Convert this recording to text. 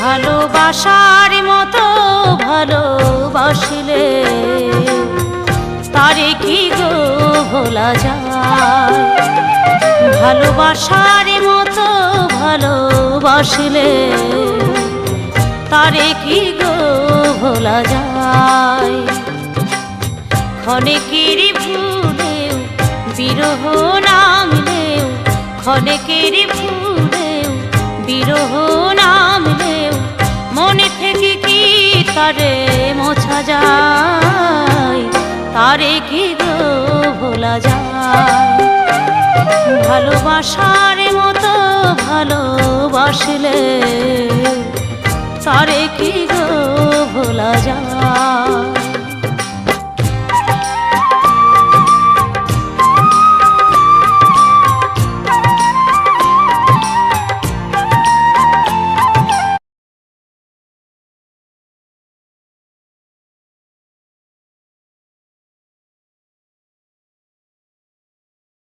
ভালোবাসার মতো ভালোবাসলে তারে কি গো ভোলা যায়। ভালোবাসার মতো ভালোবাসলে তারে কি গো ভোলা যায়। ক্ষণেকের ভুলেও বিরহ নামলেও, ক্ষণেকের ভুলেও বিরহ নামলেও মনে থেকে কি তারে মোছা যায়। তারে কি গো ভোলা যায়। ভালোবাসার মতো ভালোবাসলে